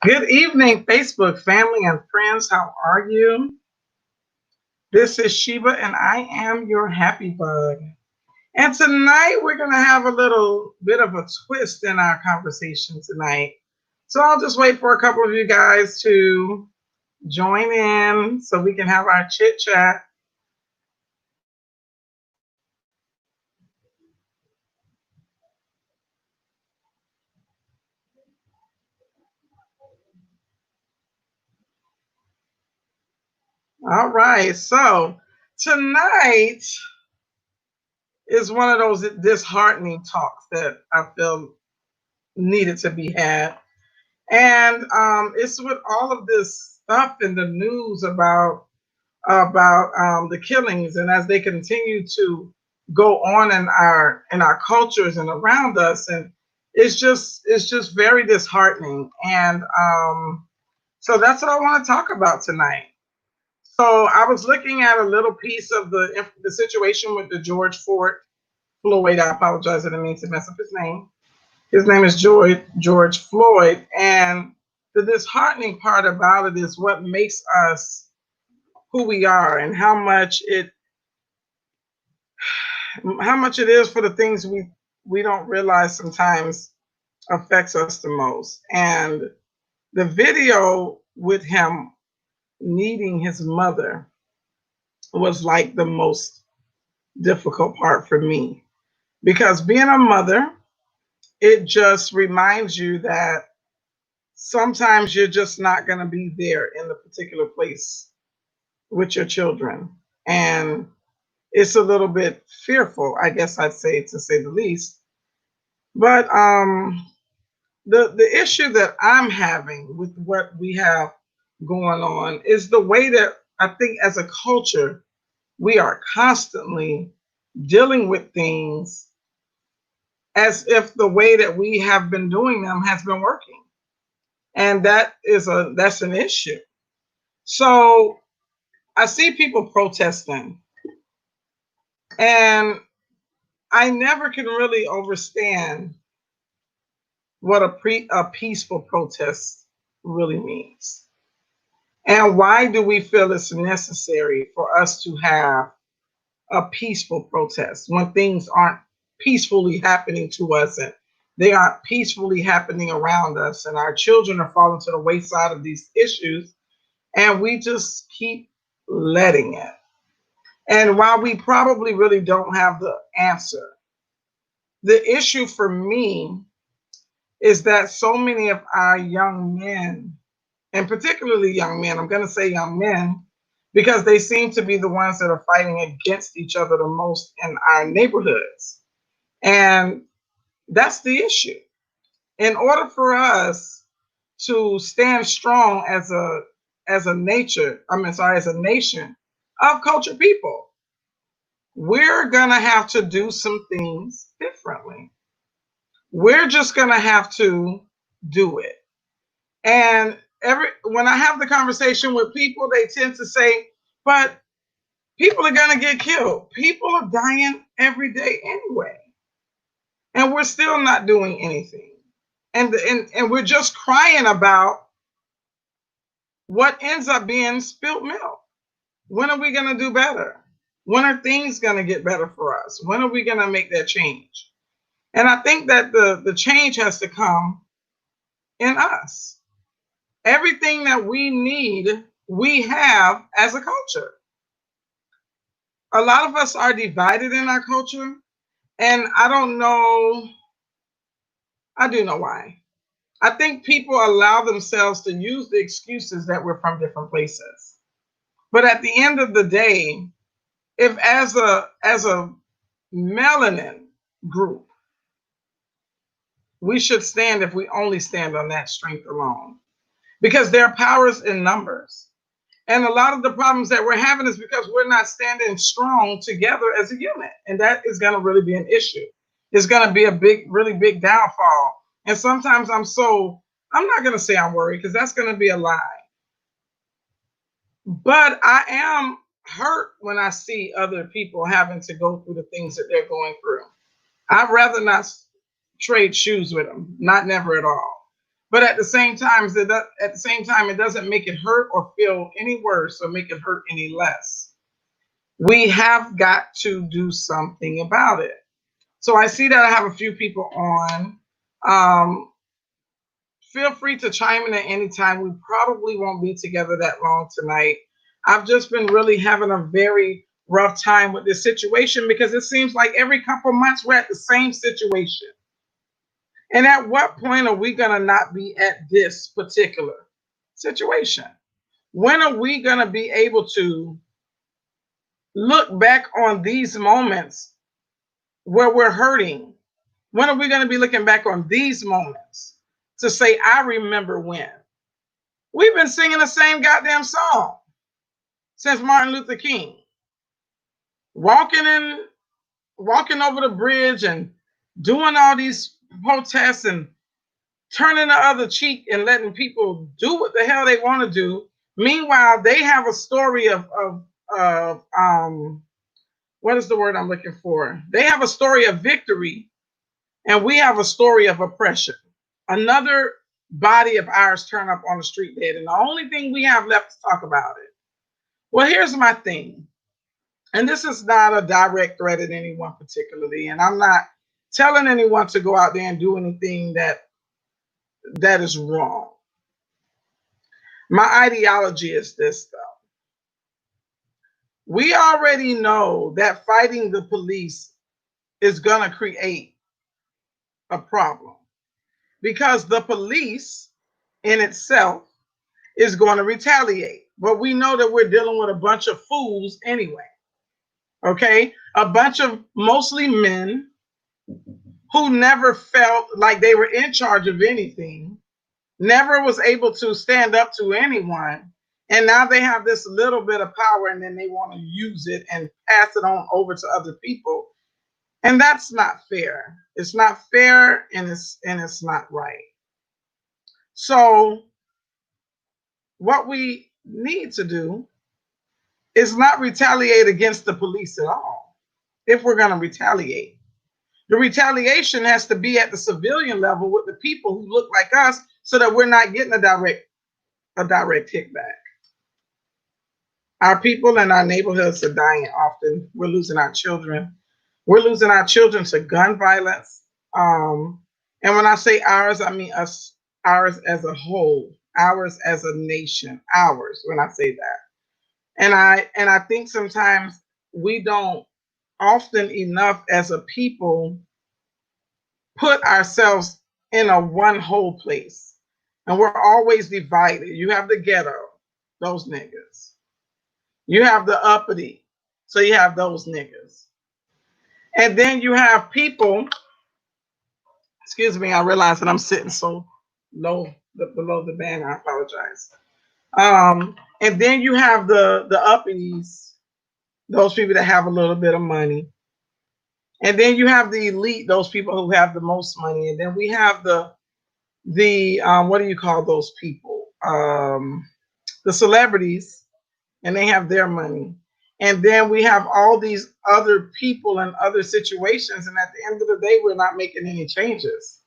Good evening, Facebook family and friends. How are you? This is Sheba, and I am your happy bug. And tonight we're going to have a little bit of a twist in our conversation tonight. So I'll just wait for a couple of you guys to join in so we can have our chit chat. All right. So tonight is one of those disheartening talks that I feel needed to be had. And it's with all of this stuff in the news about the killings, and as they continue to go on in our cultures and around us, and it's just very disheartening. And so that's what I want to talk about tonight. So I was looking at a little piece of the situation with the George Floyd. I apologize, I didn't mean to mess up his name. His name is George Floyd, and the disheartening part about it is what makes us who we are, and how much it is for the things we don't realize sometimes affects us the most. And the video with him needing his mother was like the most difficult part for me, because being a mother, it just reminds you that sometimes you're just not going to be there in the particular place with your children. And it's a little bit fearful, I guess I'd say, to say the least. But the issue that I'm having with what we have going on is the way that I think as a culture we are constantly dealing with things as if the way that we have been doing them has been working, and that's an issue. So I see people protesting, and I never can really understand what a peaceful protest really means. And why do we feel it's necessary for us to have a peaceful protest when things aren't peacefully happening to us, and they aren't peacefully happening around us, and our children are falling to the wayside of these issues, and we just keep letting it. And while we probably really don't have the answer, the issue for me is that so many of our young men, and particularly young men, I'm going to say young men, because they seem to be the ones that are fighting against each other the most in our neighborhoods. And that's the issue. In order for us to stand strong as a as a nation of cultured people, we're going to have to do some things differently. We're just going to have to do it. And every when I have the conversation with people, they tend to say, "But people are going to get killed. People are dying every day anyway, and we're still not doing anything." And we're just crying about what ends up being spilt milk. When are we going to do better? When are things going to get better for us? When are we going to make that change? And I think that the change has to come in us. Everything that we need, we have as a culture. A lot of us are divided in our culture, and I don't know, I do know why. I think people allow themselves to use the excuses that we're from different places. But at the end of the day, if as a melanin group, we should stand if we only stand on that strength alone. Because there are powers in numbers. And a lot of the problems that we're having is because we're not standing strong together as a unit. And that is going to really be an issue. It's going to be a big, really big downfall. And sometimes I'm not going to say I'm worried, because that's going to be a lie. But I am hurt when I see other people having to go through the things that they're going through. I'd rather not trade shoes with them, not never at all. But at the same time, it doesn't make it hurt or feel any worse or make it hurt any less. We have got to do something about it. So I see that I have a few people on. Um, Feel free to chime in at any time. We probably won't be together that long tonight. I've just been really having a very rough time with this situation because it seems like every couple months we're at the same situation. And at what point are we going to not be at this particular situation? When are we going to be able to look back on these moments where we're hurting? When are we going to be looking back on these moments to say, I remember when? We've been singing the same goddamn song since Martin Luther King. Walking over the bridge and doing all these protests and turning the other cheek and letting people do what the hell they want to do. Meanwhile, they have a story of what is the word I'm looking for? They have a story of victory, and we have a story of oppression. Another body of ours turn up on the street dead, and the only thing we have left to talk about it. Well, here's my thing, and this is not a direct threat at anyone particularly, and I'm not telling anyone to go out there and do anything that is wrong. My ideology is this, though. We already know that fighting the police is going to create a problem because the police in itself is going to retaliate. But we know that we're dealing with a bunch of fools anyway. Okay? A bunch of mostly men who never felt like they were in charge of anything, never was able to stand up to anyone. And now they have this little bit of power and then they want to use it and pass it on over to other people. And that's not fair. It's not fair and it's not right. So what we need to do is not retaliate against the police at all. If we're going to retaliate, the retaliation has to be at the civilian level with the people who look like us so that we're not getting a direct kickback. Our people in our neighborhoods are dying often. We're losing our children. We're losing our children to gun violence. And when I say ours, I mean us, ours as a whole, ours as a nation, ours when I say that. And I think sometimes we don't often enough as a people put ourselves in a one whole place. And we're always divided. You have the ghetto, those niggas. You have the uppity, so you have those niggas. And then you have people, excuse me, I realize that I'm sitting so low below the band, I apologize. And then you have the uppities, those people that have a little bit of money. And then you have the elite, those people who have the most money. And then we have the what do you call those people? The celebrities, and they have their money. And then we have all these other people in other situations. And at the end of the day, we're not making any changes.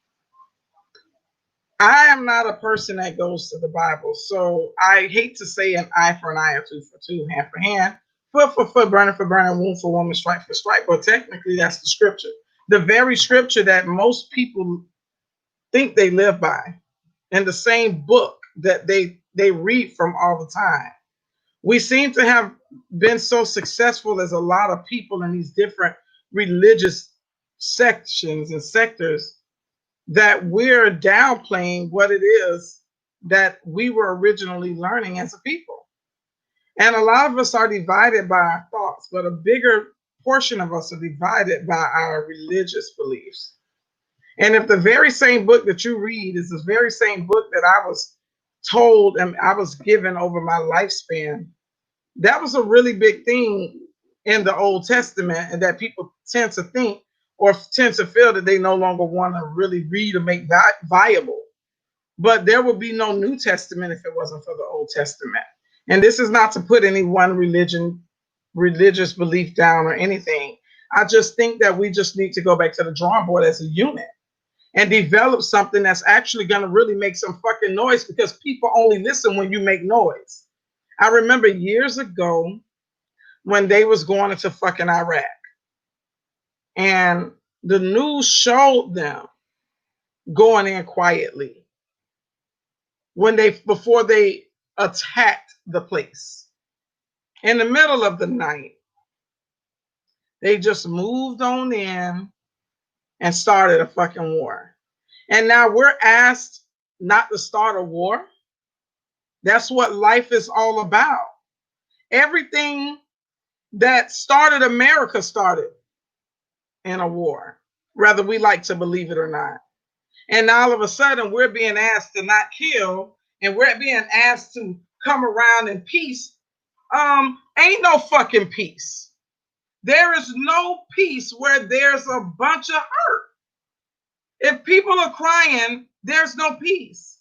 I am not a person that goes to the Bible. So I hate to say an eye for an eye, or tooth for tooth, hand for hand, foot for foot, burning for burning, wound for wound, strike for strike. But technically, that's the scripture. The very scripture that most people think they live by, and the same book that they read from all the time. We seem to have been so successful as a lot of people in these different religious sections and sectors that we're downplaying what it is that we were originally learning as a people. And a lot of us are divided by our thoughts, but a bigger portion of us are divided by our religious beliefs. And if the very same book that you read is the very same book that I was told and I was given over my lifespan, that was a really big thing in the Old Testament, and that people tend to think or tend to feel that they no longer want to really read or make viable. But there would be no New Testament if it wasn't for the Old Testament. And this is not to put any one religious belief down or anything. I just think that we just need to go back to the drawing board as a unit and develop something that's actually going to really make some fucking noise, because people only listen when you make noise. I remember years ago when they was going into fucking Iraq, and the news showed them going in quietly before they attacked the place. In the middle of the night, they just moved on in and started a fucking war. And now we're asked not to start a war. That's what life is all about. Everything that started America started in a war, whether we like to believe it or not. And now all of a sudden we're being asked to not kill, and we're being asked to come around in peace. Ain't no fucking peace. There is no peace where there's a bunch of hurt. If people are crying, there's no peace.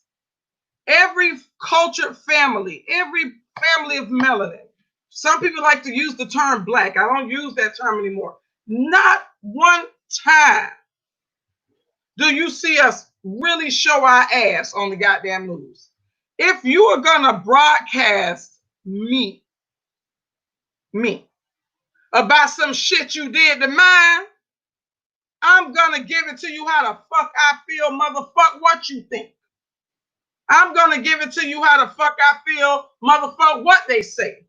Every cultured family, every family of melanin. Some people like to use the term black. I don't use that term anymore. Not one time do you see us really show our ass on the goddamn news. If you are gonna broadcast me about some shit you did to mine, I'm gonna give it to you how the fuck I feel, motherfuck what you think. I'm gonna give it to you how the fuck I feel, motherfuck what they say.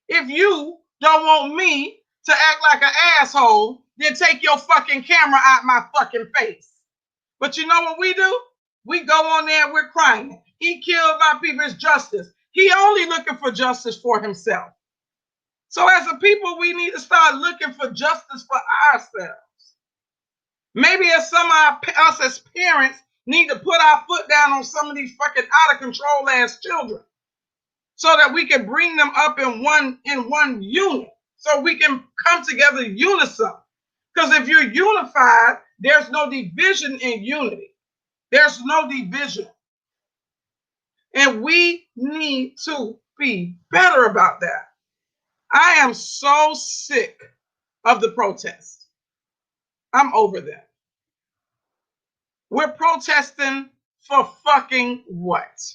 If you don't want me to act like an asshole, then take your fucking camera out my fucking face. But you know what we do? We go on there and we're crying. He killed my people, it's justice. He only looking for justice for himself. So as a people, we need to start looking for justice for ourselves. Maybe as some of us as parents need to put our foot down on some of these fucking out of control ass children, so that we can bring them up in one unit, so we can come together unison. Because if you're unified, there's no division in unity. There's no division. And we need to be better about that. I am so sick of the protests. I'm over that. We're protesting for fucking what?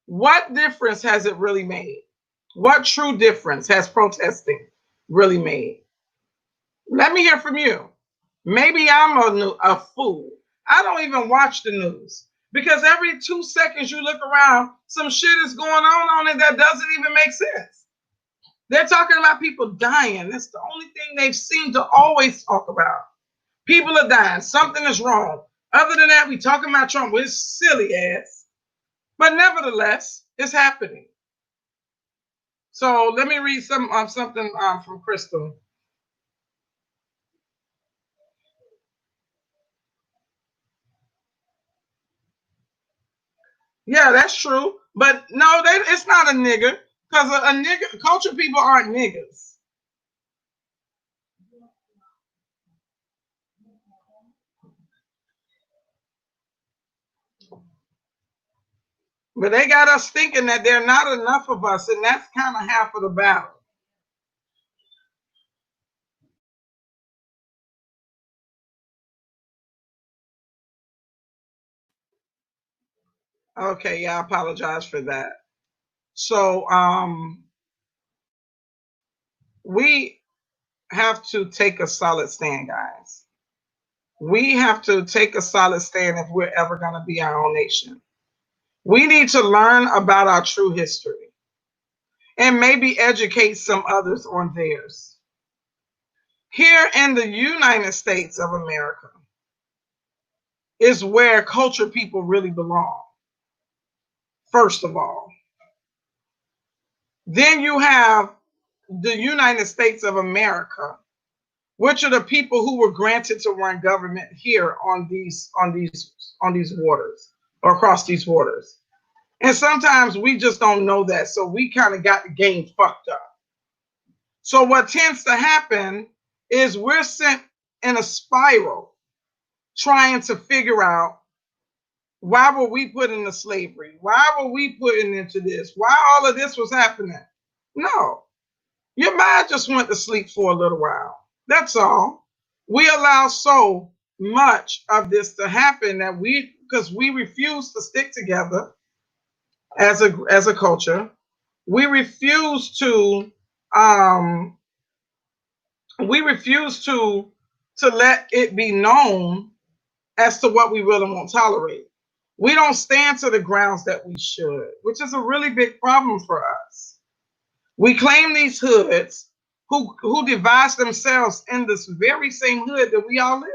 What difference has it really made? What true difference has protesting really made? Let me hear from you. Maybe I'm a fool. I don't even watch the news, because every 2 seconds you look around, some shit is going on it that doesn't even make sense. They're talking about people dying. That's the only thing they seem to always talk about. People are dying. Something is wrong. Other than that, we talking about Trump with his silly ass. But nevertheless, it's happening. So let me read something from Crystal. Yeah, that's true. But no, it's not a nigger, because a nigger, culture people aren't niggers. But they got us thinking that there are not enough of us, and that's kind of half of the battle. Okay, yeah, I apologize for that. So we have to take a solid stand, guys. We have to take a solid stand if we're ever going to be our own nation. We need to learn about our true history and maybe educate some others on theirs. Here in the United States of America is where culture people really belong, first of all. Then you have the United States of America, which are the people who were granted to run government here on these waters, or across these waters. And sometimes we just don't know that, so we kind of got the game fucked up. So what tends to happen is we're sent in a spiral trying to figure out, why were we put into slavery? Why were we put into this? Why all of this was happening? No, your mind just went to sleep for a little while. That's all. We allow soul much of this to happen that because we refuse to stick together as a culture. We refuse to um we refuse to let it be known as to what we will and won't tolerate. We don't stand to the grounds that we should, which is a really big problem for us. We claim these hoods who devise themselves in this very same hood that we all live.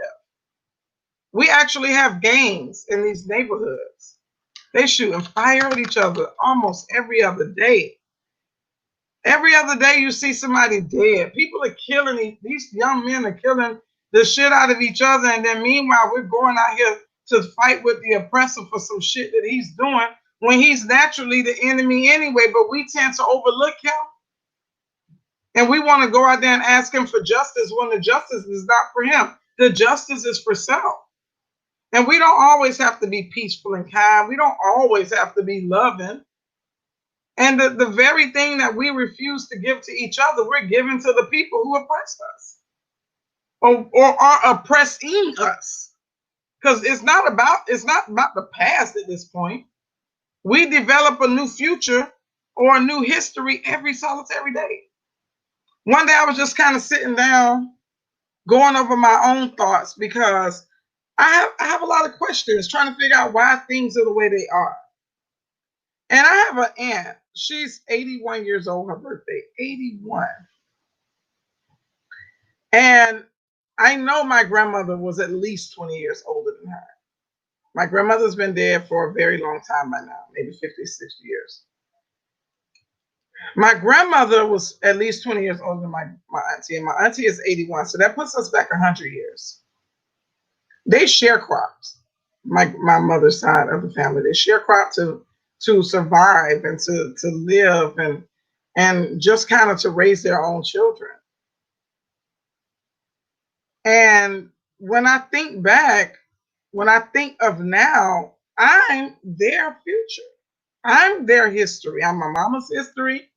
We actually have gangs in these neighborhoods. They shoot and fire at each other almost every other day. Every other day you see somebody dead. People are killing, these young men are killing the shit out of each other. And then meanwhile, we're going out here to fight with the oppressor for some shit that he's doing when he's naturally the enemy anyway. But we tend to overlook him. And we want to go out there and ask him for justice when the justice is not for him. The justice is for self. And we don't always have to be peaceful and kind. We don't always have to be loving. And the very thing that we refuse to give to each other, we're giving to the people who oppressed us or are oppressing us. Because it's not about the past at this point. We develop a new future or a new history every solitary day. One day I was just kind of sitting down, going over my own thoughts because I have a lot of questions, trying to figure out why things are the way they are. And I have an aunt. She's 81 years old, her birthday, 81. And I know my grandmother was at least 20 years older than her. My grandmother's been dead for a very long time by now, maybe 50, 60 years. My grandmother was at least 20 years older than my auntie, and my auntie is 81. So that puts us back 100 years. They sharecropped, my mother's side of the family. They sharecropped to survive and to live and just kind of to raise their own children. And when I think back, when I think of now, I'm their future. I'm their history. I'm my mama's history.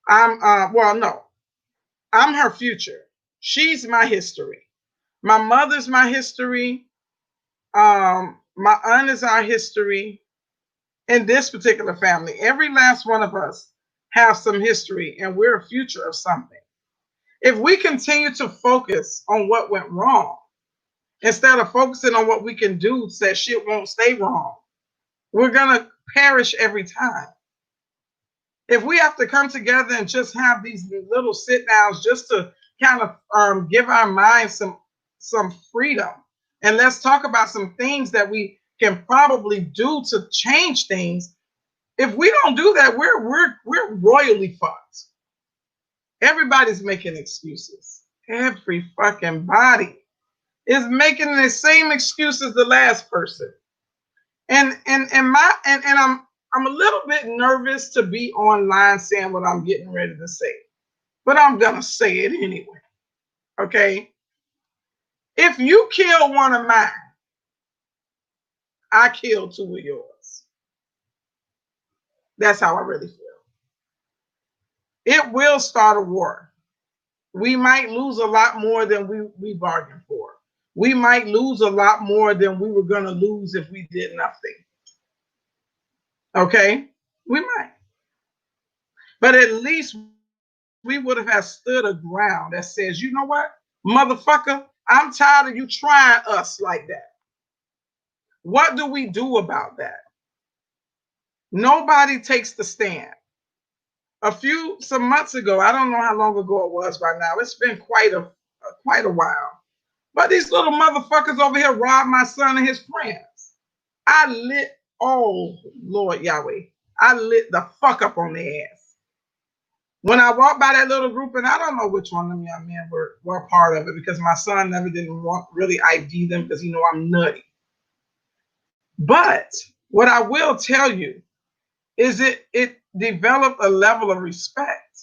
No, I'm her future. She's my history. My mother's my history. My aunt is our history. In this particular family, every last one of us have some history, and we're a future of something. If we continue to focus on what went wrong instead of focusing on what we can do so that shit won't stay wrong, we're gonna perish every time. If we have to come together and just have these little sit downs just to kind of give our minds some freedom, and let's talk about some things that we can probably do to change things. If we don't do that, we're royally fucked. Everybody's making excuses. Every fucking body is making the same excuse as the last person. And I'm a little bit nervous to be online saying what I'm getting ready to say, but I'm gonna say it anyway. Okay? If you kill one of mine, I kill two of yours. That's how I really feel. It will start a war. We might lose a lot more than we bargained for. We might lose a lot more than we were going to lose if we did nothing. Okay? We might. But at least we would have stood a ground that says, you know what, motherfucker, I'm tired of you trying us like that. What do we do about that? Nobody takes the stand. Some months ago, I don't know how long ago it was by now. It's been quite a while. But these little motherfuckers over here robbed my son and his friends. Oh Lord Yahweh, I lit the fuck up on their ass. When I walked by that little group, and I don't know which one of them young men were a part of it because my son never didn't really ID them because I'm nutty. But what I will tell you is it developed a level of respect.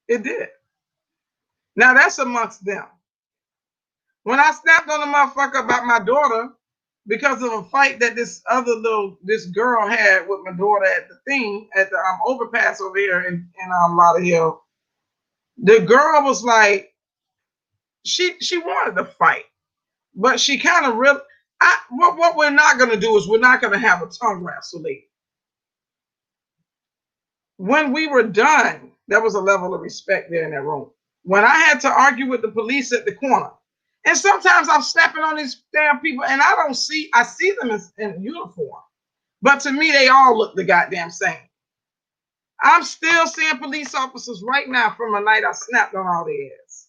It did. Now that's amongst them. When I snapped on the motherfucker about my daughter because of a fight that this girl had with my daughter at the overpass over here in Lauderhill, the girl was like, she wanted to fight. But she kind of really, what we're not going to do is we're not going to have a tongue wrestle later. When we were done, there was a level of respect there in that room. When I had to argue with the police at the corner, and sometimes I'm stepping on these damn people and I see them in uniform. But to me, they all look the goddamn same. I'm still seeing police officers right now from a night I snapped on all their ass.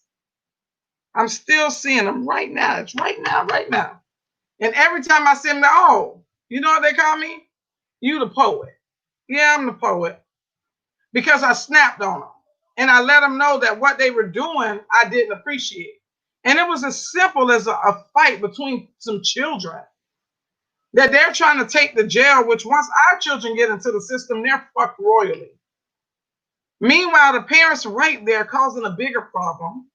I'm still seeing them right now. It's right now, right now. And every time I see them, oh, you know what they call me? You the poet. Yeah, I'm the poet. Because I snapped on them. And I let them know that what they were doing, I didn't appreciate. And it was as simple as a fight between some children that they're trying to take to jail, which once our children get into the system, they're fucked royally. Meanwhile, the parents right there causing a bigger problem.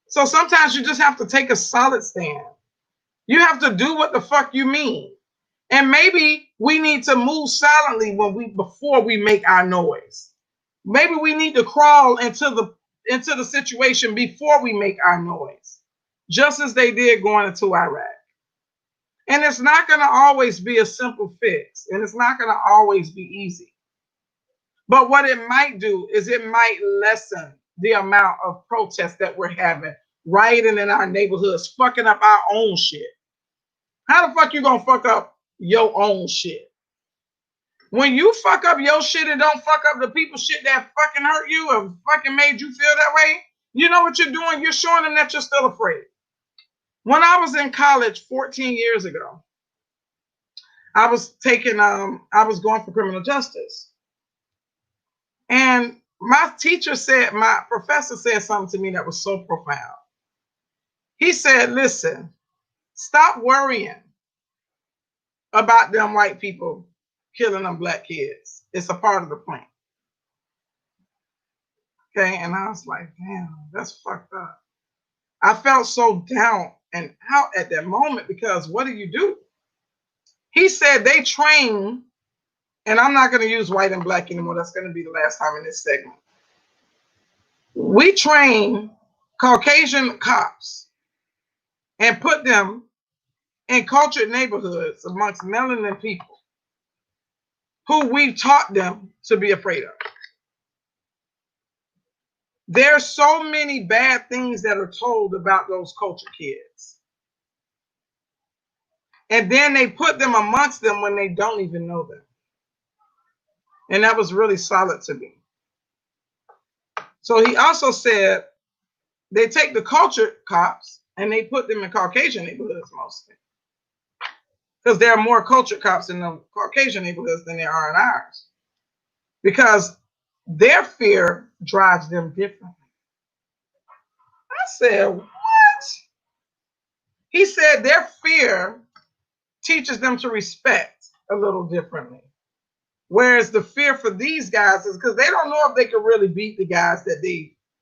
So sometimes you just have to take a solid stand. You have to do what the fuck you mean. And maybe we need to move silently before we make our noise. Maybe we need to crawl into the situation before we make our noise, just as they did going into Iraq. And it's not going to always be a simple fix, and it's not going to always be easy. But what it might do is it might lessen the amount of protests that we're having, rioting in our neighborhoods, fucking up our own shit. How the fuck you gonna fuck up your own shit? When you fuck up your shit and don't fuck up the people's shit that fucking hurt you or fucking made you feel that way, you know what you're doing? You're showing them that you're still afraid. When I was in college 14 years ago, I was going for criminal justice. And my professor said something to me that was so profound. He said, listen, stop worrying about them white people killing them black kids. It's a part of the plan. Okay, and I was like, damn, that's fucked up. I felt so down and out at that moment because what do? He said they train, and I'm not going to use white and black anymore. That's going to be the last time in this segment. We train Caucasian cops and put them in cultured neighborhoods amongst melanin people who we've taught them to be afraid of. There's so many bad things that are told about those culture kids. And then they put them amongst them when they don't even know them. And that was really solid to me. So he also said they take the culture cops and they put them in Caucasian neighborhoods mostly. Because there are more culture cops in the Caucasian neighborhoods than there are in ours. Because their fear drives them differently. I said, what? He said their fear teaches them to respect a little differently. Whereas the fear for these guys is because they don't know if they can really beat the guys that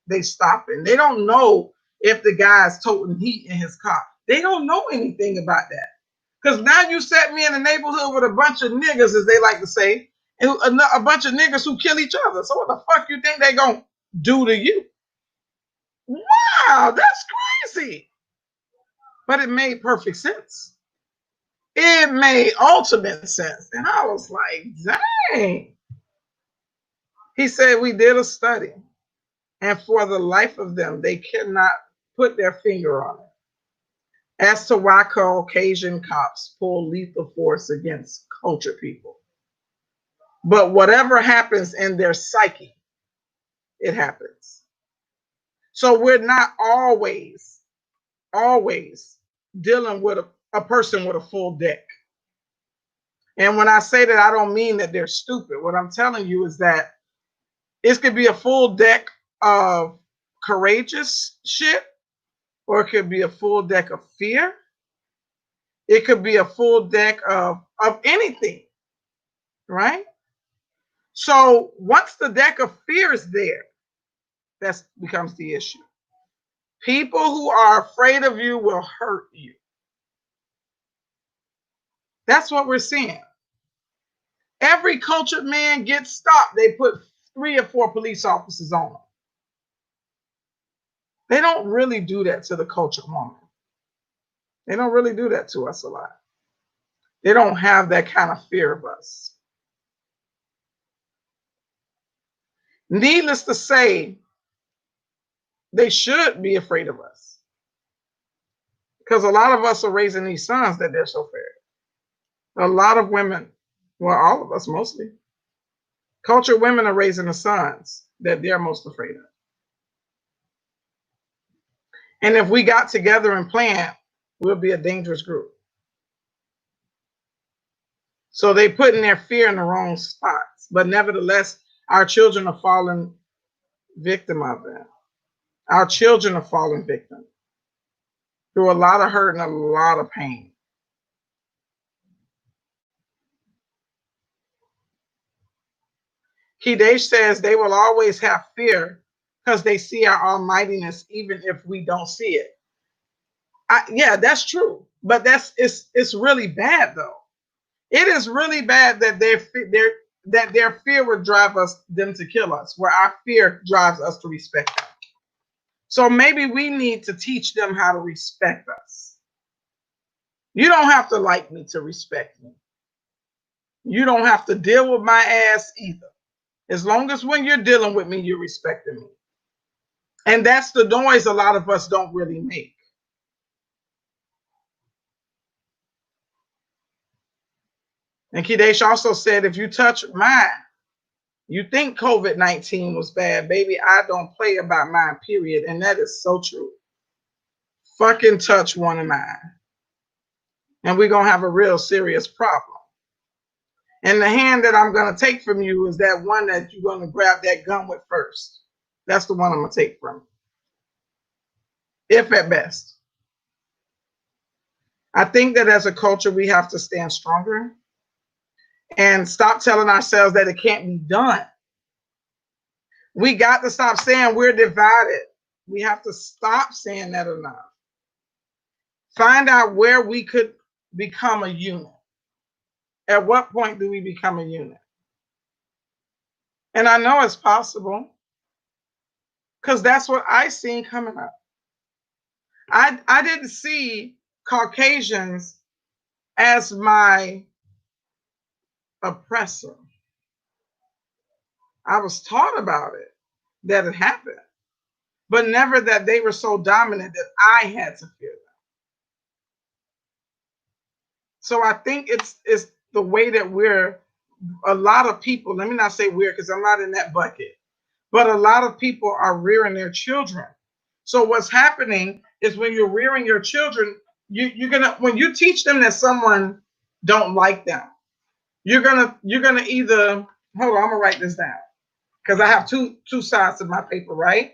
they stopping. They don't know if the guy's toting heat in his car. They don't know anything about that. Because now you set me in a neighborhood with a bunch of niggas, as they like to say, and a bunch of niggas who kill each other. So what the fuck you think they gonna do to you? Wow, that's crazy. But it made perfect sense. It made ultimate sense. And I was like, dang. He said, we did a study. And for the life of them, they cannot put their finger on it as to why Caucasian cops pull lethal force against cultured people. But whatever happens in their psyche, it happens. So we're not always dealing with a person with a full deck. And when I say that, I don't mean that they're stupid. What I'm telling you is that it could be a full deck of courageous shit, or it could be a full deck of fear. It could be a full deck of anything, right? So once the deck of fear is there, that becomes the issue. People who are afraid of you will hurt you. That's what we're seeing. Every cultured man gets stopped. They put 3 or 4 police officers on them. They don't really do that to the cultured woman. They don't really do that to us a lot. They don't have that kind of fear of us. Needless to say, they should be afraid of us. Because a lot of us are raising these sons that they're so afraid of. A lot of women, well, all of us mostly, cultured women are raising the sons that they're most afraid of. And if we got together and planned, we'll be a dangerous group. So they putting their fear in the wrong spots. But nevertheless, our children are falling victim of that. Our children are falling victim through a lot of hurt and a lot of pain. Kidesh says they will always have fear because they see our almightiness even if we don't see it. Yeah, that's true. But it's really bad though. It is really bad that their fear would drive them to kill us, where our fear drives us to respect them. So maybe we need to teach them how to respect us. You don't have to like me to respect me. You don't have to deal with my ass either. As long as when you're dealing with me, you're respecting me. And that's the noise a lot of us don't really make. And Kidesh also said, if you touch mine, you think COVID-19 was bad, baby. I don't play about mine, period. And that is so true. Fucking touch one of mine. And we're going to have a real serious problem. And the hand that I'm going to take from you is that one that you're going to grab that gun with first. That's the one I'm going to take from you. If at best. I think that as a culture, we have to stand stronger and stop telling ourselves that it can't be done. We got to stop saying we're divided. We have to stop saying that enough. Find out where we could become a unit. At what point do we become a unit? And I know it's possible because that's what I seen coming up. I didn't see Caucasians as my oppressor. I was taught about it, that it happened, but never that they were so dominant that I had to fear them. So I think it's the way that we're, a lot of people, let me not say we're because I'm not in that bucket, but a lot of people are rearing their children. So what's happening is when you're rearing your children, you're gonna, when you teach them that someone don't like them, you're gonna either, hold on, I'm gonna write this down because I have two sides of my paper, right?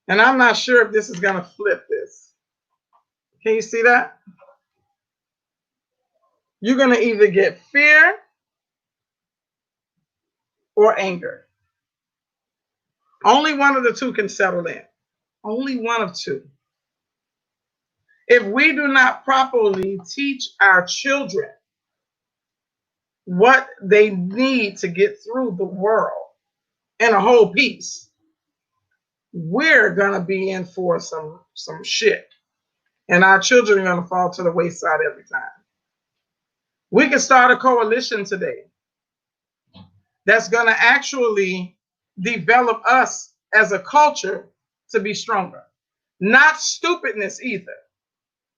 And I'm not sure if this is gonna flip this. Can you see that? You're gonna either get fear or anger. Only one of the two can settle in. Only one of two. If we do not properly teach our children what they need to get through the world in a whole piece, we're gonna be in for some shit. And our children are gonna fall to the wayside every time. We can start a coalition today that's gonna actually develop us as a culture to be stronger. Not stupidness either.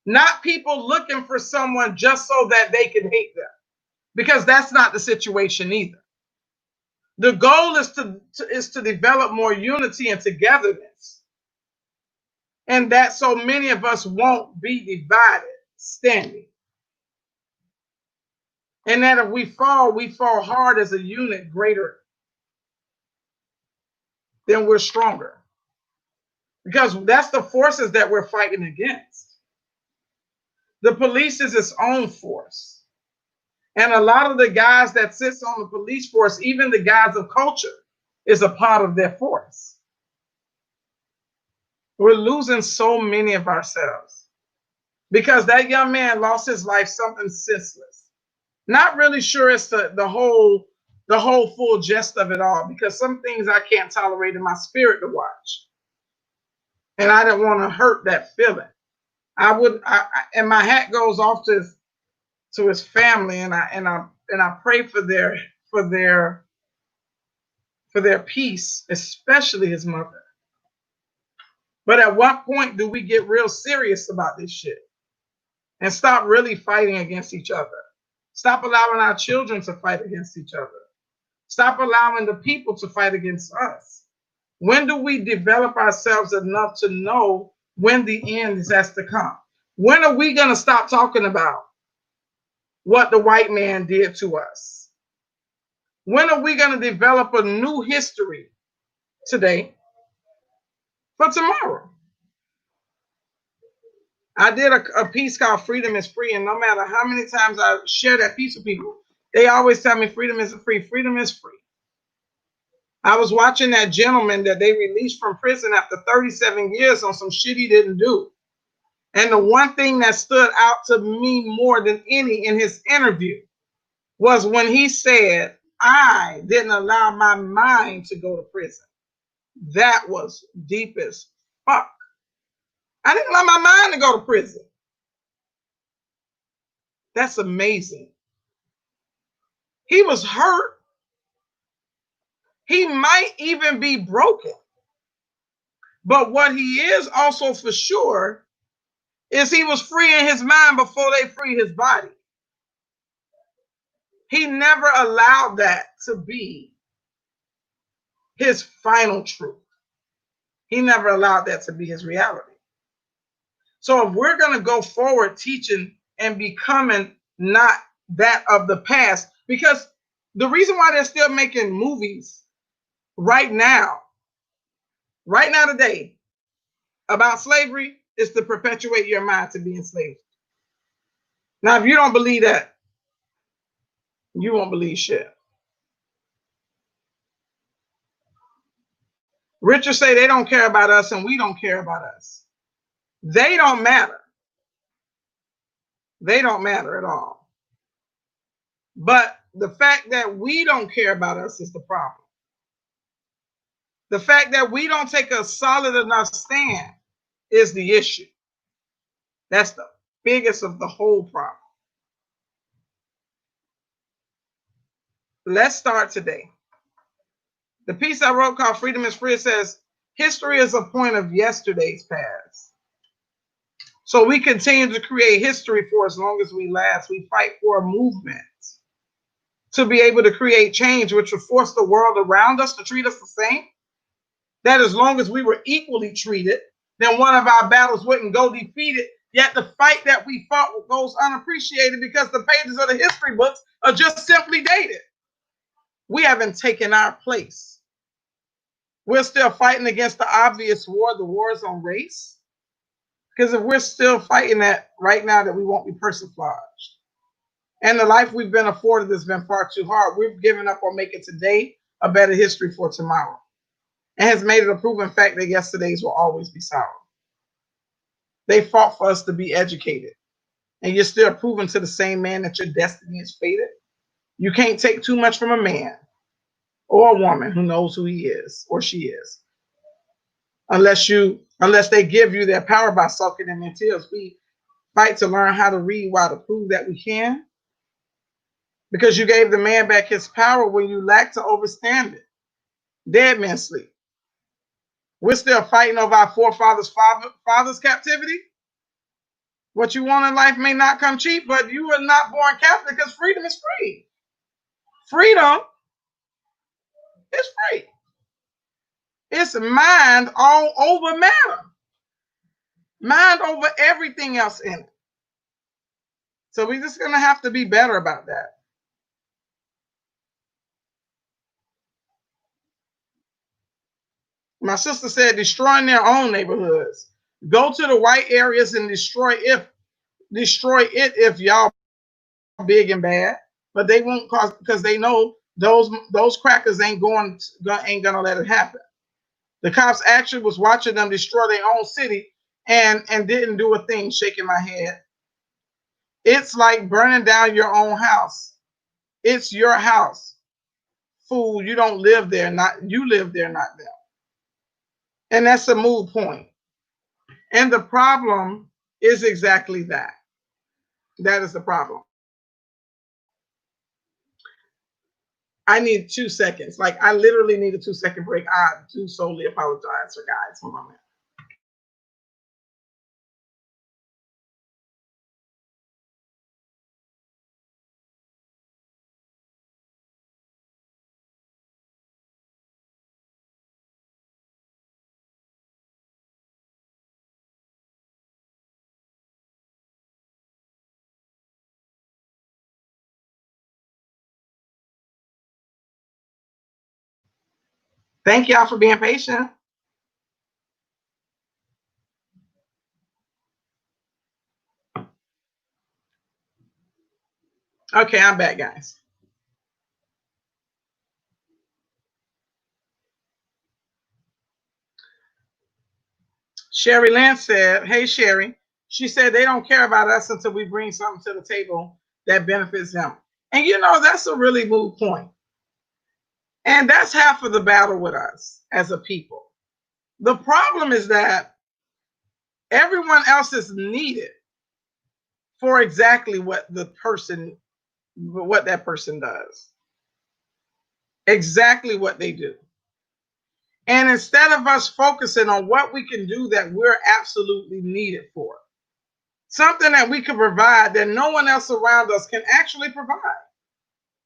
Not people looking for someone just so that they can hate them. Because that's not the situation either. The goal is to develop more unity and togetherness. And that so many of us won't be divided standing. And that if we fall hard as a unit greater, then we're stronger. Because that's the forces that we're fighting against. The police is its own force. And a lot of the guys that sits on the police force, even the guys of culture, is a part of their force. We're losing so many of ourselves because that young man lost his life something senseless. Not really sure as to the whole the whole full gist of it all, because some things I can't tolerate in my spirit to watch. And I didn't want to hurt that feeling. And my hat goes off to his family, and I pray for their peace, especially his mother. But at what point do we get real serious about this shit and stop really fighting against each other? Stop allowing our children to fight against each other. Stop allowing the people to fight against us. When do we develop ourselves enough to know when the end has to come? When are we going to stop talking about what the white man did to us? When are we going to develop a new history today for tomorrow? I did a piece called Freedom is Free, and no matter how many times I share that piece with people, they always tell me freedom isn't free. Freedom is free. I was watching that gentleman that they released from prison after 37 years on some shit he didn't do. And the one thing that stood out to me more than any in his interview was when he said, I didn't allow my mind to go to prison. That was deep as fuck. I didn't allow my mind to go to prison. That's amazing. He was hurt. He might even be broken. But what he is also for sure is he was free in his mind before they freed his body. He never allowed that to be his final truth. He never allowed that to be his reality. So if we're going to go forward teaching and becoming not that of the past, because the reason why they're still making movies right now today, about slavery is to perpetuate your mind to be enslaved. Now, if you don't believe that, you won't believe shit. Richard say they don't care about us and we don't care about us. They don't matter. They don't matter at all. But the fact that we don't care about us is the problem. The fact that we don't take a solid enough stand is the issue. That's the biggest of the whole problem. Let's start today. The piece I wrote called Freedom is Free says, history is a point of yesterday's past. So we continue to create history for as long as we last. We fight for a movement to be able to create change, which will force the world around us to treat us the same. That as long as we were equally treated, then one of our battles wouldn't go defeated. Yet the fight that we fought goes unappreciated because the pages of the history books are just simply dated. We haven't taken our place. We're still fighting against the obvious war, the wars on race. Because if we're still fighting that right now, that we won't be persiflaged. And the life we've been afforded has been far too hard. We've given up on making today a better history for tomorrow. And has made it a proven fact that yesterdays will always be sorrow. They fought for us to be educated. And you're still proving to the same man that your destiny is fated. You can't take too much from a man or a woman who knows who he is or she is. Unless they give you their power by sucking in their tears. We fight to learn how to read while to prove that we can. Because you gave the man back his power when you lack to overstand it. Dead men sleep. We're still fighting over our forefathers' father's captivity. What you want in life may not come cheap, but you were not born Catholic because freedom is free. Freedom is free. It's mind all over matter. Mind over everything else in it. So we're just going to have to be better about that. My sister said destroying their own neighborhoods. Go to the white areas and destroy it if y'all big and bad. But they won't, cause because they know those crackers ain't gonna let it happen. The cops actually was watching them destroy their own city and didn't do a thing, shaking my head. It's like burning down your own house. It's your house. fool, you don't live there, not you live there, not them. And that's a moot point. And the problem is exactly that. That is the problem. I need 2 seconds. Like, I literally need a 2-second break. I do solely apologize for guys. Hold on a minute. Thank y'all for being patient. Okay, I'm back, guys. Sherry Lynn said, hey, Sherry. She said they don't care about us until we bring something to the table that benefits them. And you know, that's a really moot point. And that's half of the battle with us as a people. The problem is that everyone else is needed for exactly what that person does. Exactly what they do. And instead of us focusing on what we can do that we're absolutely needed for, something that we can provide that no one else around us can actually provide.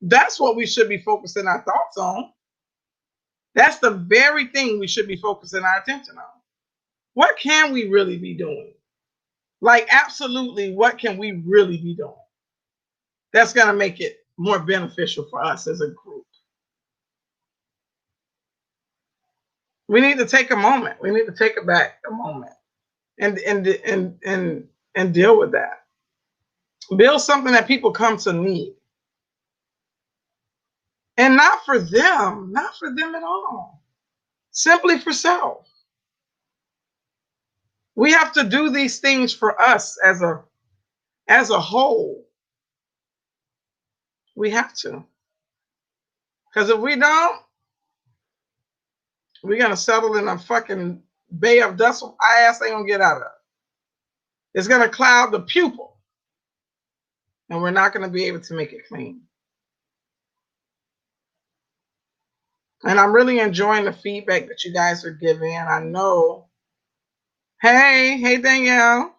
That's what we should be focusing our thoughts on. That's the very thing we should be focusing our attention on. What can we really be doing? Like, absolutely, what can we really be doing? That's going to make it more beneficial for us as a group. We need to take a moment. We need to take a moment and deal with that. Build something that people come to need. And not for them at all. Simply for self. We have to do these things for us as a whole. We have to. Because if we don't, we're going to settle in a fucking bay of dust our ass ain't going to get out of. It's going to cloud the pupil. And we're not going to be able to make it clean. And I'm really enjoying the feedback that you guys are giving. And I know, hey Danielle.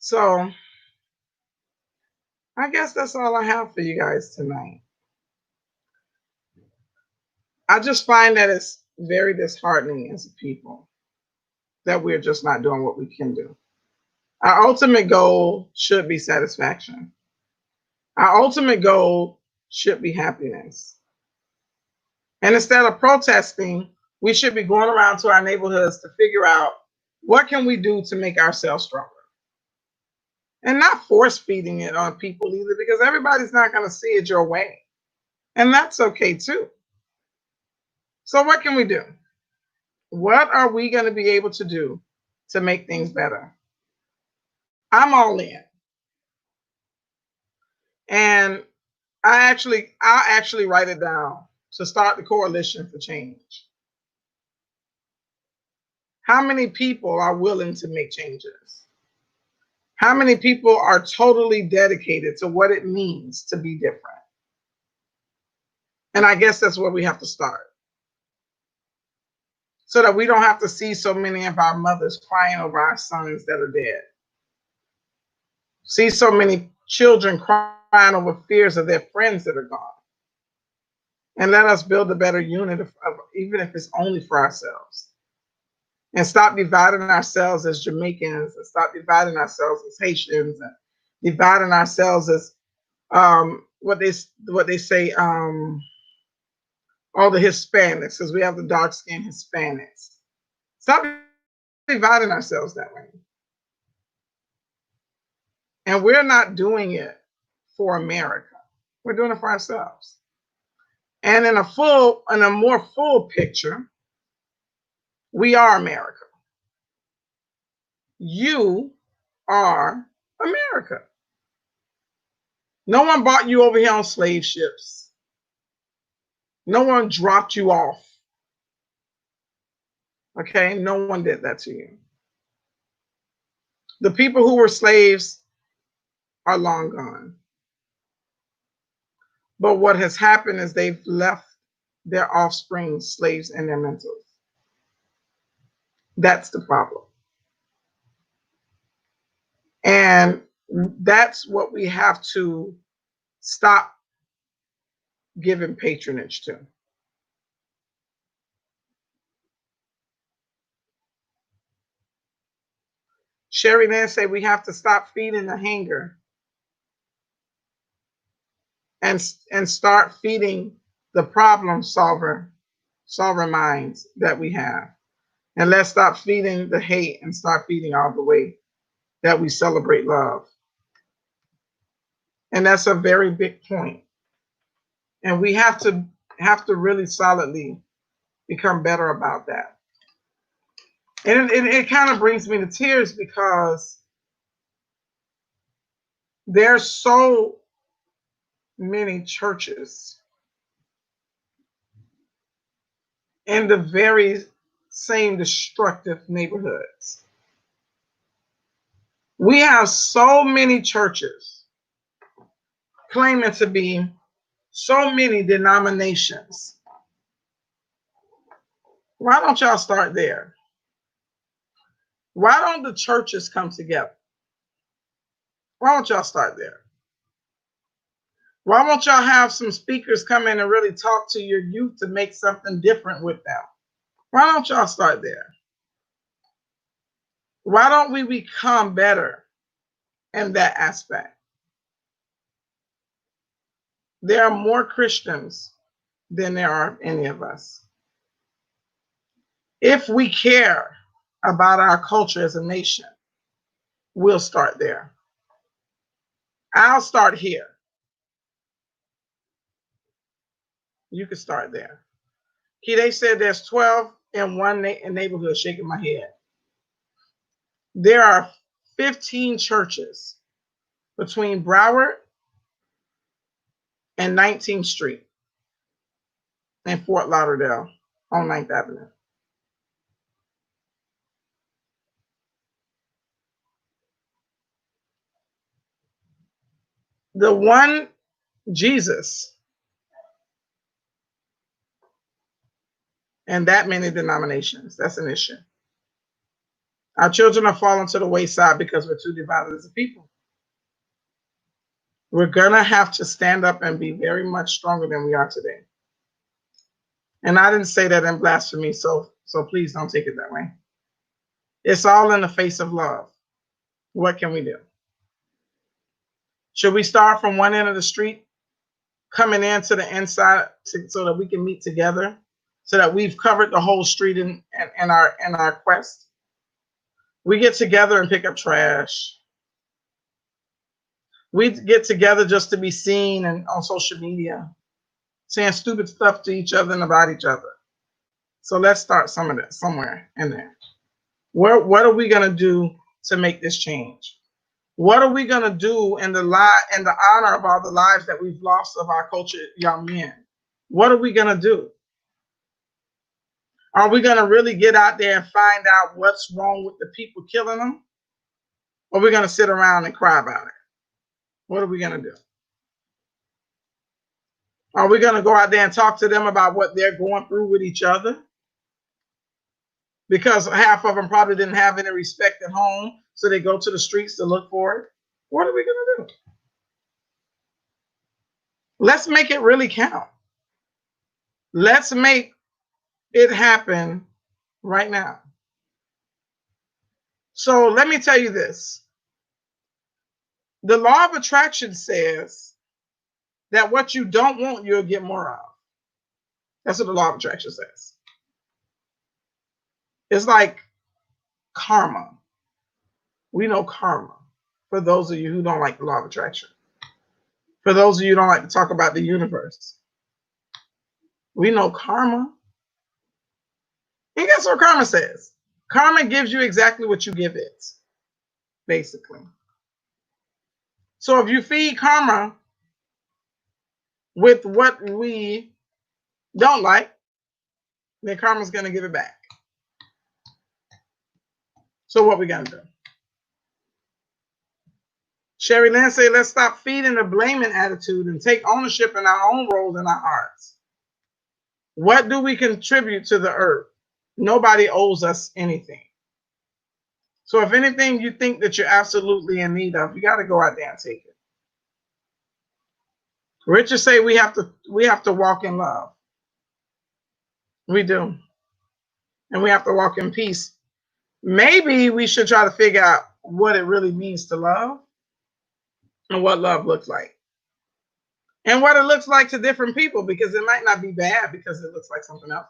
So I guess that's all I have for you guys tonight. I just find that it's very disheartening as a people that we're just not doing what we can do. Our ultimate goal should be satisfaction. Our ultimate goal should be happiness. And instead of protesting, we should be going around to our neighborhoods to figure out what can we do to make ourselves stronger. And not force feeding it on people either, because everybody's not going to see it your way. And that's okay too. So what can we do? What are we going to be able to do to make things better? I'm all in. And I'll actually write it down to start the coalition for change. How many people are willing to make changes? How many people are totally dedicated to what it means to be different? And I guess that's where we have to start. So that we don't have to see so many of our mothers crying over our sons that are dead. See so many children crying over fears of their friends that are gone. And let us build a better unit, even if it's only for ourselves. And stop dividing ourselves as Jamaicans, and stop dividing ourselves as Haitians, and dividing ourselves as what they say, all the Hispanics, because we have the dark-skinned Hispanics. Stop dividing ourselves that way. And we're not doing it for America. We're doing it for ourselves. And in a more full picture, we are America. You are America. No one brought you over here on slave ships. No one dropped you off. Okay, no one did that to you. The people who were slaves are long gone. But what has happened is they've left their offspring slaves in their mentals. That's the problem. And that's what we have to stop giving patronage to. Sherry Lynn said we have to stop feeding the hunger and start feeding the problem solver minds that we have. And let's stop feeding the hate and start feeding all the way that we celebrate love. And that's a very big point. And we have to really solidly become better about that. And it kind of brings me to tears because there's so many churches in the very same destructive neighborhoods. We have so many churches claiming to be so many denominations. Why don't y'all start there? Why don't the churches come together? Why don't y'all start there? Why won't y'all have some speakers come in and really talk to your youth to make something different with them? Why don't y'all start there? Why don't we become better in that aspect? There are more Christians than there are any of us. If we care about our culture as a nation, we'll start there. I'll start here. You can start there. Kide said there's 12 in one neighborhood, shaking my head. There are 15 churches between Broward and 19th Street in Fort Lauderdale on 9th Avenue. The one Jesus and that many denominations, that's an issue. Our children are falling to the wayside because we're too divided as a people. We're gonna have to stand up and be very much stronger than we are today. And I didn't say that in blasphemy, so please don't take it that way. It's all in the face of love. What can we do? Should we start from one end of the street, coming into the inside so that we can meet together, so that we've covered the whole street in our quest? We get together and pick up trash. We get together just to be seen and on social media, saying stupid stuff to each other and about each other. So let's start some of that somewhere in there. What are we gonna do to make this change? What are we gonna do in the honor of all the lives that we've lost of our culture, young men? What are we gonna do? Are we gonna really get out there and find out what's wrong with the people killing them? Or are we gonna sit around and cry about it? What are we gonna do? Are we gonna go out there and talk to them about what they're going through with each other? Because half of them probably didn't have any respect at home, so they go to the streets to look for it. What are we gonna do? Let's make it really count. Let's make it happen right now. So let me tell you this. The law of attraction says that what you don't want, you'll get more of. That's what the law of attraction says. It's like karma. We know karma. For those of you who don't like the law of attraction. For those of you who don't like to talk about the universe. We know karma. And guess what karma says? Karma gives you exactly what you give it, basically. So if you feed karma with what we don't like, then karma's going to give it back. So what we going to do? Sherry Lynn say, let's stop feeding a blaming attitude and take ownership in our own roles in our hearts. What do we contribute to the earth? Nobody owes us anything. So if anything you think that you're absolutely in need of, you got to go out there and take it. Richard say we have to walk in love. We do. And we have to walk in peace. Maybe we should try to figure out what it really means to love and what love looks like. And what it looks like to different people, because it might not be bad because it looks like something else.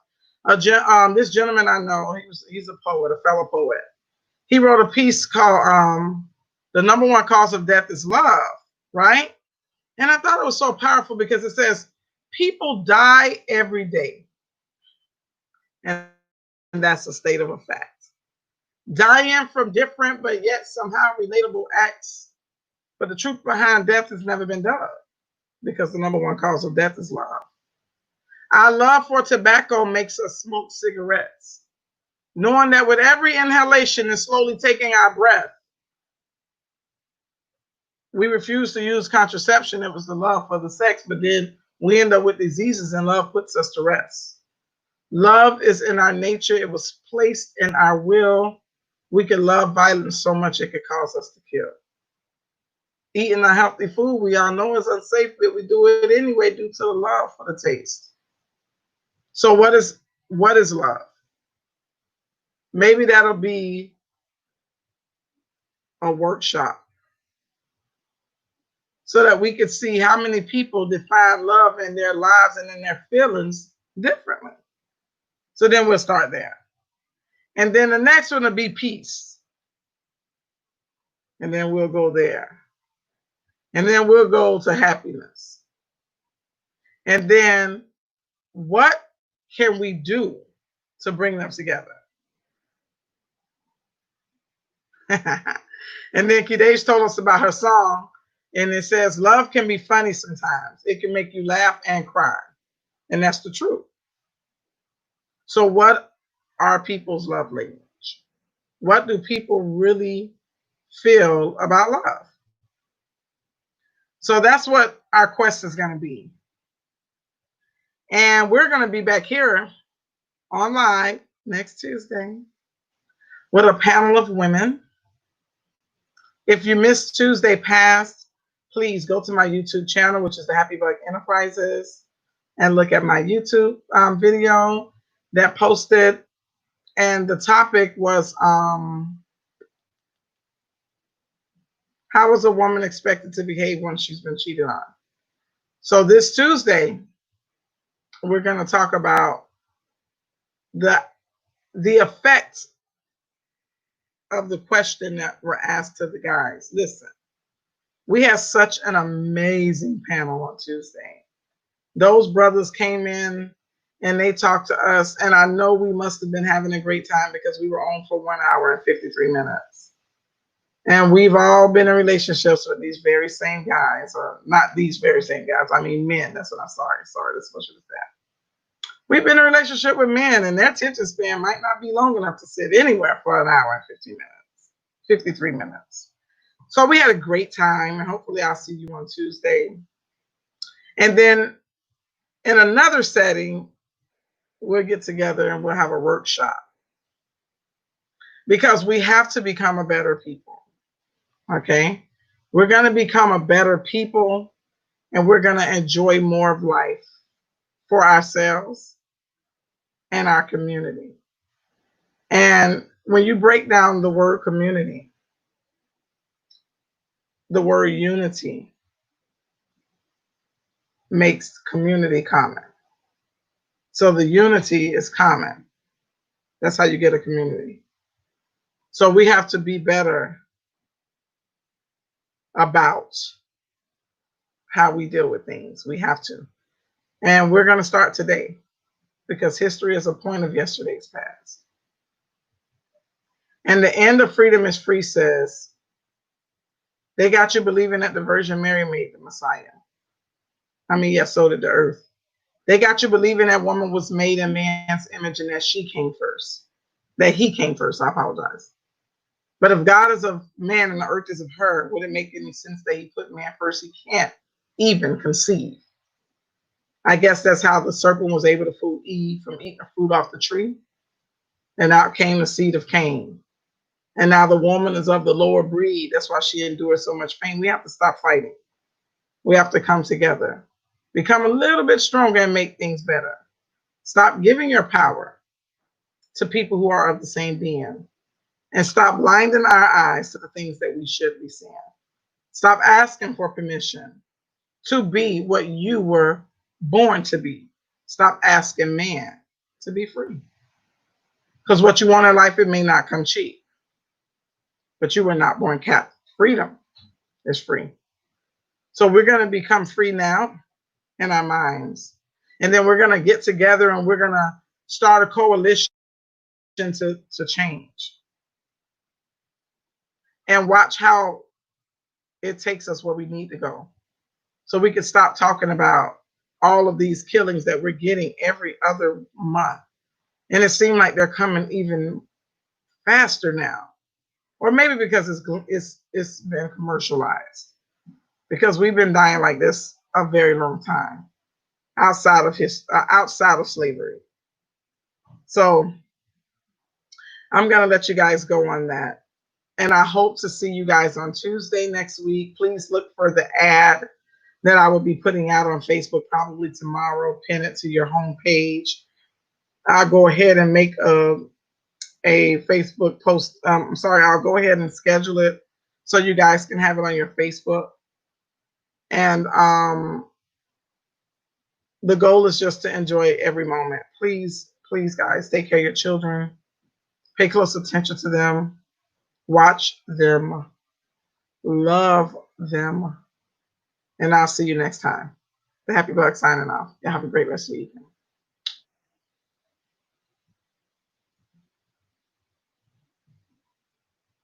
This gentleman I know, he's a poet, a fellow poet. He wrote a piece called The Number One Cause of Death is Love, right? And I thought it was so powerful because it says, people die every day. And that's a state of a fact. Dying from different but yet somehow relatable acts. But the truth behind death has never been done, because the number one cause of death is love. Our love for tobacco makes us smoke cigarettes, knowing that with every inhalation is slowly taking our breath. We refuse to use contraception. It was the love for the sex, but then we end up with diseases, and love puts us to rest. Love is in our nature. It was placed in our will. We can love violence so much it could cause us to kill. Eating unhealthy food we all know is unsafe, but we do it anyway due to the love for the taste. So what is love? Maybe that'll be a workshop so that we could see how many people define love in their lives and in their feelings differently. So then we'll start there. And then the next one will be peace. And then we'll go there. And then we'll go to happiness. And then what can we do to bring them together? And then Kidesh told us about her song, and it says, love can be funny sometimes. It can make you laugh and cry. And that's the truth. So what are people's love language? What do people really feel about love? So that's what our quest is going to be. And we're going to be back here online next Tuesday with a panel of women. If you missed Tuesday past, please go to my YouTube channel, which is the Happy Bug Enterprises, and look at my YouTube video that posted. And the topic was, how is a woman expected to behave when she's been cheated on? So this Tuesday, we're going to talk about the effect of the question that were asked to the guys. Listen, we had such an amazing panel on Tuesday. Those brothers came in and they talked to us, and I know we must have been having a great time because we were on for 1 hour and 53 minutes. And we've all been in relationships with these very same guys, or not these very same guys, I mean men. That's what I'm sorry, that's what should have said. We've been in a relationship with men, and their attention span might not be long enough to sit anywhere for 1 hour and 50 minutes, 53 minutes. So we had a great time, and hopefully I'll see you on Tuesday. And then in another setting, we'll get together and we'll have a workshop, because we have to become a better people. Okay? We're going to become a better people, and we're going to enjoy more of life for ourselves and our community. And when you break down the word community, the word unity makes community common. So the unity is common. That's how you get a community. So we have to be better about how we deal with things. We have to. And we're going to start today, because history is a point of yesterday's past. And the end of Freedom is Free says, They got you believing that the Virgin Mary made the Messiah. I mean, yes, so did the earth. They got you believing that woman was made in man's image and that she came first. That he came first. I apologize. But if God is of man and the earth is of her, would it make any sense that he put man first? He can't even conceive. I guess that's how the serpent was able to fool Eve from eating the fruit off the tree. And out came the seed of Cain. And now the woman is of the lower breed. That's why she endured so much pain. We have to stop fighting. We have to come together, become a little bit stronger and make things better. Stop giving your power to people who are of the same being, and stop blinding our eyes to the things that we should be seeing. Stop asking for permission to be what you were born to be. Stop asking man to be free. Because what you want in life, it may not come cheap, but you were not born captive. Freedom is free. So we're going to become free now in our minds. And then we're going to get together and we're going to start a coalition to change. And watch how it takes us where we need to go. So we can stop talking about all of these killings that we're getting every other month. And it seems like they're coming even faster now. Or maybe because it's been commercialized. Because we've been dying like this a very long time outside of slavery. So I'm gonna let you guys go on that. And I hope to see you guys on Tuesday next week. Please look for the ad that I will be putting out on Facebook probably tomorrow. Pin it to your homepage. I'll go ahead and make a Facebook post. I'll go ahead and schedule it so you guys can have it on your Facebook. And the goal is just to enjoy every moment. Please, please, guys, take care of your children. Pay close attention to them. Watch them. Love them. And I'll see you next time. The Happy Bug signing off. Y'all have a great rest of the evening.